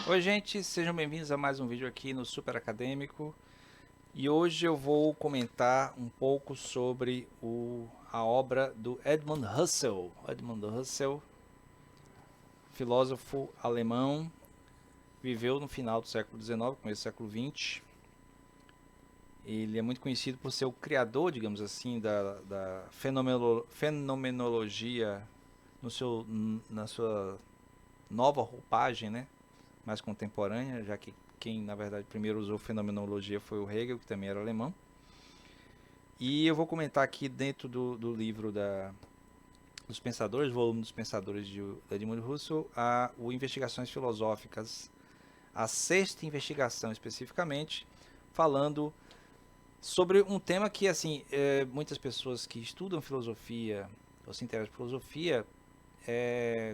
Oi gente, sejam bem-vindos a mais um vídeo aqui no Super Acadêmico. E hoje eu vou comentar um pouco sobre a obra do Edmund Husserl. Edmund Husserl, filósofo alemão, viveu no final do século XIX, começo do século XX. Ele é muito conhecido por ser o criador, digamos assim, da fenomenologia na sua nova roupagem, né? Mais contemporânea, já que quem na verdade primeiro usou fenomenologia foi o Hegel, que também era alemão. E eu vou comentar aqui dentro do livro dos Pensadores, volume dos Pensadores de Edmund Husserl, o Investigações Filosóficas, a sexta investigação especificamente, falando sobre um tema que assim muitas pessoas que estudam filosofia ou se interessam por filosofia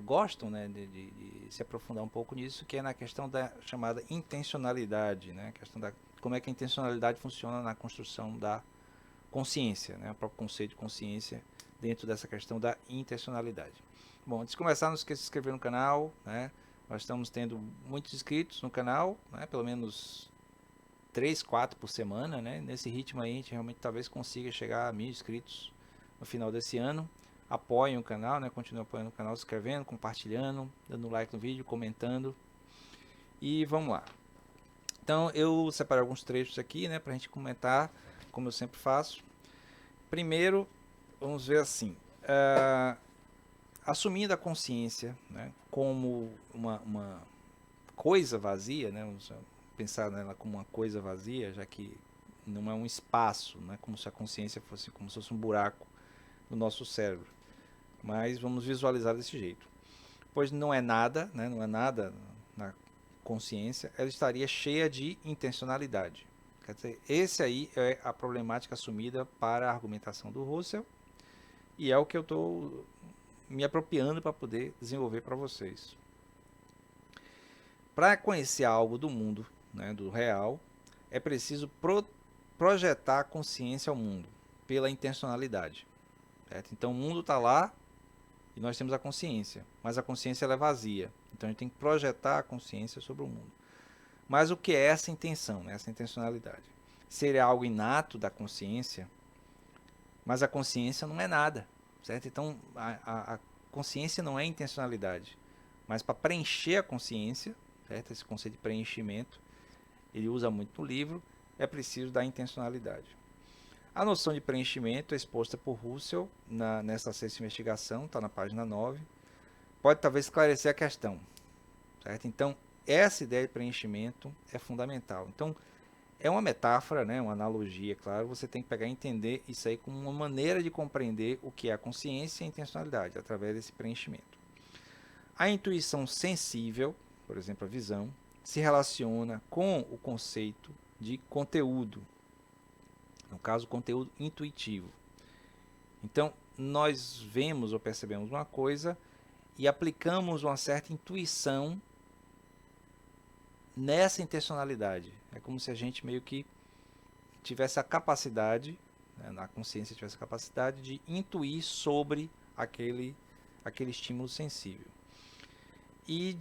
gostam, né, de se aprofundar um pouco nisso, que é na questão da chamada intencionalidade, né, a questão da como é que a intencionalidade funciona na construção da consciência, né, o próprio conceito de consciência dentro dessa questão da intencionalidade. Bom, antes de começar, não esqueça de se inscrever no canal, né, nós estamos tendo muitos inscritos no canal, né, pelo menos 3, 4 por semana, né, nesse ritmo aí a gente realmente talvez consiga chegar a 1000 inscritos no final desse ano. Apoiem o canal, né? Continue apoiando o canal, se inscrevendo, compartilhando, dando like no vídeo, comentando. E vamos lá. Então eu separei alguns trechos aqui, né, para a gente comentar, como eu sempre faço. Primeiro, vamos ver assim, assumindo a consciência, né, como uma coisa vazia, né, vamos pensar nela como uma coisa vazia, já que não é um espaço, né, como se a consciência fosse como se fosse um buraco no nosso cérebro. Mas vamos visualizar desse jeito. Pois não é nada, né, não é nada na consciência, ela estaria cheia de intencionalidade. Quer dizer, esse aí é a problemática assumida para a argumentação do Husserl e é o que eu estou me apropriando para poder desenvolver para vocês. Para conhecer algo do mundo, né, do real, é preciso projetar a consciência ao mundo pela intencionalidade. Certo? Então o mundo está lá, e nós temos a consciência, mas a consciência ela é vazia. Então a gente tem que projetar a consciência sobre o mundo. Mas o que é essa intenção, né? Essa intencionalidade? Seria algo inato da consciência, mas a consciência não é nada, certo? Então a consciência não é intencionalidade, mas para preencher a consciência, certo? Esse conceito de preenchimento, ele usa muito no livro, é preciso da intencionalidade. A noção de preenchimento é exposta por Husserl nessa sexta investigação, está na página 9. Pode talvez esclarecer a questão. Certo? Então, essa ideia de preenchimento é fundamental. Então, é uma metáfora, né, uma analogia, claro. Você tem que pegar e entender isso aí como uma maneira de compreender o que é a consciência e a intencionalidade, através desse preenchimento. A intuição sensível, por exemplo, a visão, se relaciona com o conceito de conteúdo, no caso, conteúdo intuitivo. Então, nós vemos ou percebemos uma coisa e aplicamos uma certa intuição nessa intencionalidade. É como se a gente meio que tivesse a capacidade, né, na consciência tivesse a capacidade de intuir sobre aquele estímulo sensível. E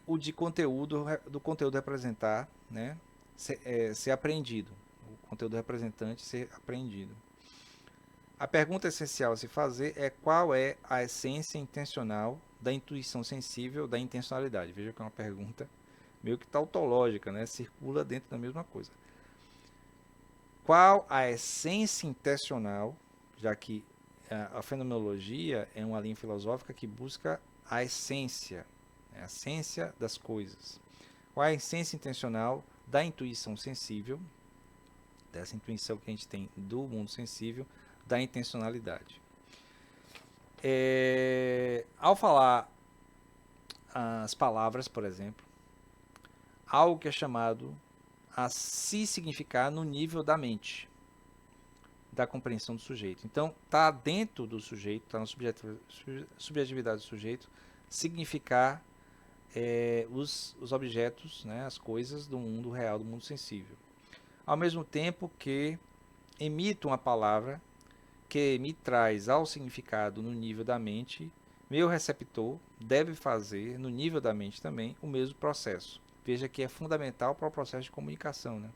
o de conteúdo, do conteúdo representar, né, ser apreendido. O conteúdo representante ser apreendido. A pergunta essencial a se fazer é qual é a essência intencional da intuição sensível da intencionalidade. Veja que é uma pergunta meio que tautológica, né? Circula dentro da mesma coisa. Qual a essência intencional, já que a fenomenologia é uma linha filosófica que busca a essência, né? A essência das coisas. Qual é a essência intencional da intuição sensível, dessa intuição que a gente tem do mundo sensível, da intencionalidade. Ao falar as palavras, por exemplo, algo que é chamado a se significar no nível da mente, da compreensão do sujeito. Então, está dentro do sujeito, está na subjetividade do sujeito, significar os objetos, né, as coisas do mundo real, do mundo sensível. Ao mesmo tempo que emito uma palavra que me traz ao significado no nível da mente, meu receptor deve fazer no nível da mente também o mesmo processo. Veja que é fundamental para o processo de comunicação, né?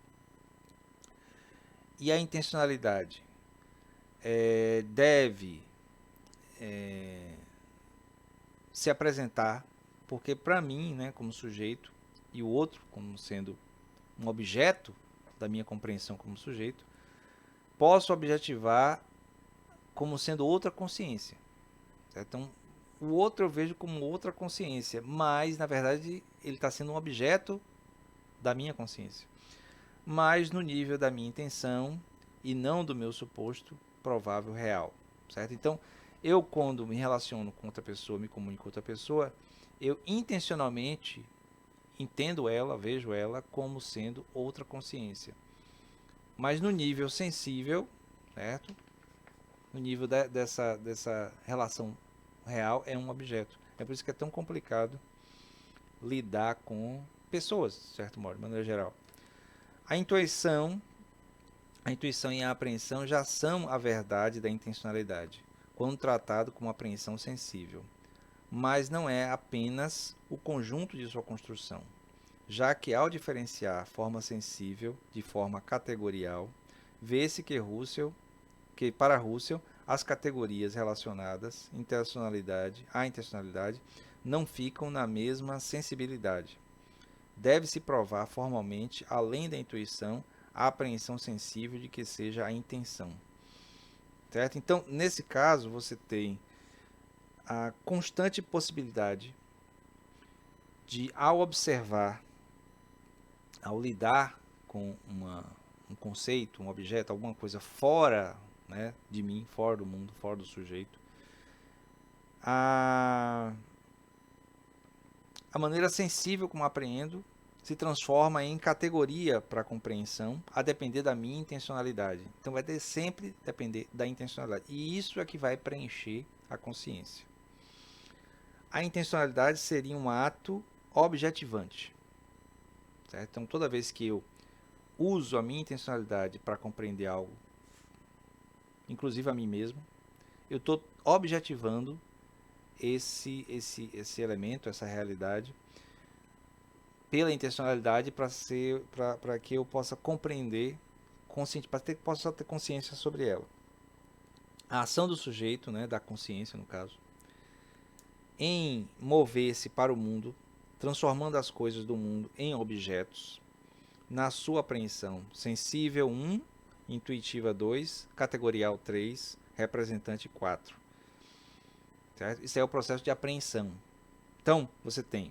E a intencionalidade deve se apresentar, porque para mim, né, como sujeito, e o outro como sendo um objeto da minha compreensão como sujeito, posso objetivar como sendo outra consciência. Certo? Então, o outro eu vejo como outra consciência, mas na verdade ele está sendo um objeto da minha consciência, mas no nível da minha intenção e não do meu suposto provável real, certo? Então, eu quando me relaciono com outra pessoa, me comunico com outra pessoa, eu intencionalmente entendo ela, vejo ela como sendo outra consciência, mas no nível sensível, certo? No nível dessa relação real é um objeto. É por isso que é tão complicado lidar com pessoas, de certo modo, de maneira geral. A intuição e a apreensão já são a verdade da intencionalidade, quando tratado como apreensão sensível, mas não é apenas o conjunto de sua construção, já que ao diferenciar a forma sensível de forma categorial, vê-se que para Russell as categorias relacionadas à intencionalidade não ficam na mesma sensibilidade. Deve-se provar formalmente, além da intuição, a apreensão sensível de que seja a intenção. Certo? Então, nesse caso, você tem a constante possibilidade de, ao observar, ao lidar com um conceito, um objeto, alguma coisa fora, né, de mim, fora do mundo, fora do sujeito, a maneira sensível como apreendo se transforma em categoria para a compreensão, a depender da minha intencionalidade. Então vai sempre depender da intencionalidade. E isso é que vai preencher a consciência. A intencionalidade seria um ato objetivante. Certo? Então toda vez que eu uso a minha intencionalidade para compreender algo, inclusive a mim mesmo, eu estou objetivando esse elemento, essa realidade, pela intencionalidade para que eu possa compreender, possa ter consciência sobre ela. A ação do sujeito, né, da consciência no caso, em mover-se para o mundo, transformando as coisas do mundo em objetos, na sua apreensão sensível 1, intuitiva 2, categorial 3, representante 4. Certo? Isso é o processo de apreensão. Então, você tem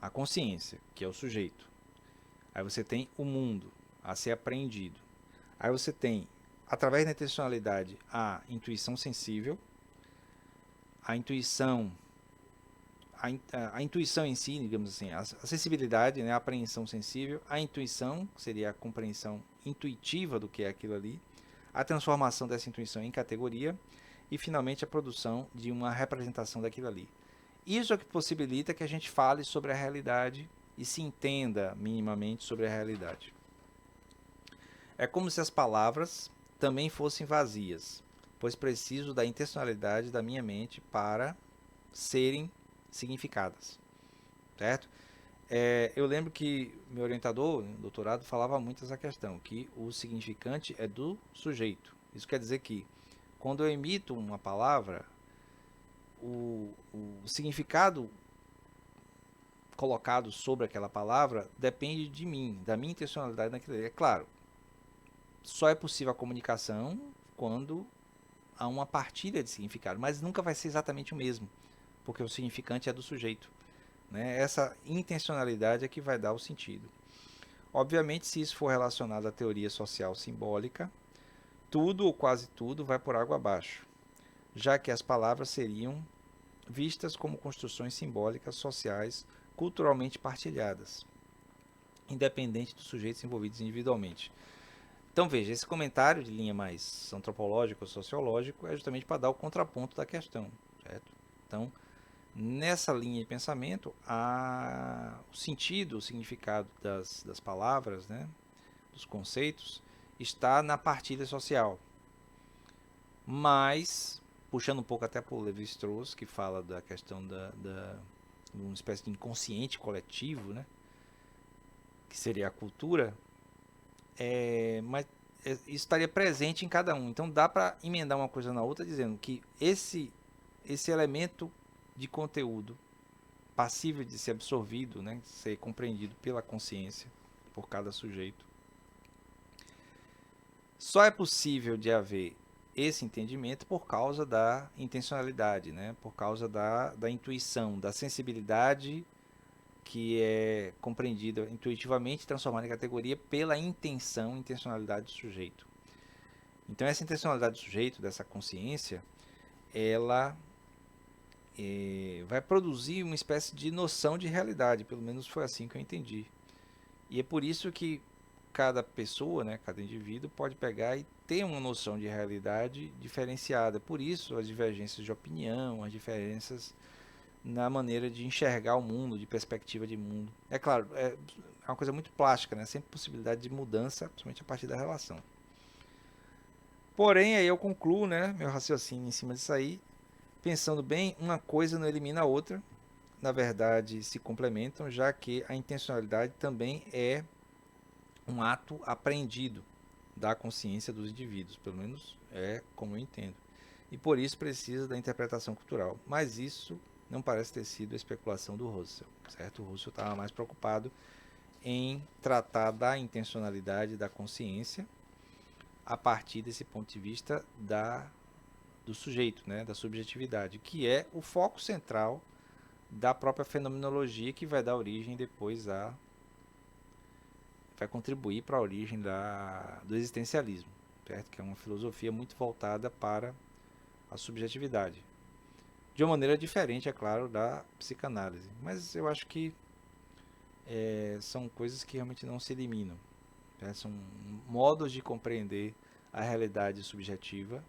a consciência, que é o sujeito. Aí você tem o mundo a ser apreendido. Aí você tem, através da intencionalidade, a intuição sensível, a intuição, a intuição em si, digamos assim, a sensibilidade, né, a apreensão sensível, a intuição, que seria a compreensão intuitiva do que é aquilo ali, a transformação dessa intuição em categoria e, finalmente, a produção de uma representação daquilo ali. Isso é o que possibilita que a gente fale sobre a realidade e se entenda minimamente sobre a realidade. É como se as palavras também fossem vazias, pois preciso da intencionalidade da minha mente para serem significadas. Certo? Eu lembro que meu orientador, no doutorado, falava muito essa questão, que o significante é do sujeito. Isso quer dizer que, quando eu emito uma palavra, o significado colocado sobre aquela palavra depende de mim, da minha intencionalidade naquilo. É claro, só é possível a comunicação quando há uma partilha de significado, mas nunca vai ser exatamente o mesmo, porque o significante é do sujeito. Né? Essa intencionalidade é que vai dar o sentido. Obviamente, se isso for relacionado à teoria social simbólica, tudo ou quase tudo vai por água abaixo, já que as palavras seriam vistas como construções simbólicas sociais culturalmente partilhadas, independente dos sujeitos envolvidos individualmente. Então veja, esse comentário de linha mais antropológico ou sociológico é justamente para dar o contraponto da questão, certo? Então, nessa linha de pensamento, o sentido, o significado das palavras, né, dos conceitos, está na partilha social. Mas, puxando um pouco até para o Levi-Strauss, que fala da questão de uma espécie de inconsciente coletivo, né? Que seria a cultura, mas isso estaria presente em cada um. Então dá para emendar uma coisa na outra, dizendo que esse elemento de conteúdo passível de ser absorvido, né, ser compreendido pela consciência, por cada sujeito, só é possível de haver esse entendimento por causa da intencionalidade, né, por causa da intuição, da sensibilidade que é compreendida intuitivamente, transformada em categoria pela intencionalidade do sujeito. Então essa intencionalidade do sujeito, dessa consciência, ela vai produzir uma espécie de noção de realidade, pelo menos foi assim que eu entendi. E é por isso que cada pessoa, né, cada indivíduo pode pegar e ter uma noção de realidade diferenciada. Por isso as divergências de opinião, as diferenças na maneira de enxergar o mundo, de perspectiva de mundo. É claro, é uma coisa muito plástica, né? Sempre possibilidade de mudança, principalmente a partir da relação. Porém, aí eu concluo, né, meu raciocínio em cima disso aí, pensando bem, uma coisa não elimina a outra, na verdade se complementam, já que a intencionalidade também é um ato apreendido da consciência dos indivíduos, pelo menos é como eu entendo. E por isso precisa da interpretação cultural. Mas isso não parece ter sido a especulação do Russell, certo? O Russell estava mais preocupado em tratar da intencionalidade da consciência a partir desse ponto de vista do sujeito, né, da subjetividade, que é o foco central da própria fenomenologia, que vai dar origem depois vai contribuir para a origem do existencialismo, certo? Que é uma filosofia muito voltada para a subjetividade. De uma maneira diferente, é claro, da psicanálise. Mas eu acho que são coisas que realmente não se eliminam. Né? São modos de compreender a realidade subjetiva,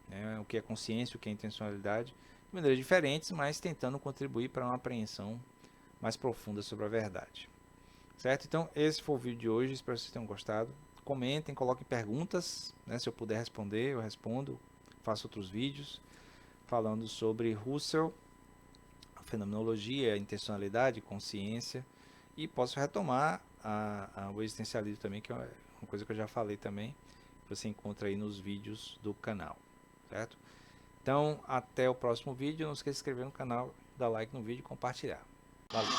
né? O que é consciência, o que é intencionalidade, de maneiras diferentes, mas tentando contribuir para uma apreensão mais profunda sobre a verdade. Certo? Então, esse foi o vídeo de hoje. Espero que vocês tenham gostado. Comentem, coloquem perguntas, né? Se eu puder responder, eu respondo. Faço outros vídeos falando sobre Russell, a fenomenologia, a intencionalidade, consciência. E posso retomar o existencialismo também, que é uma coisa que eu já falei também. Que você encontra aí nos vídeos do canal. Certo? Então, até o próximo vídeo. Não esqueça de se inscrever no canal, dar like no vídeo e compartilhar. Valeu!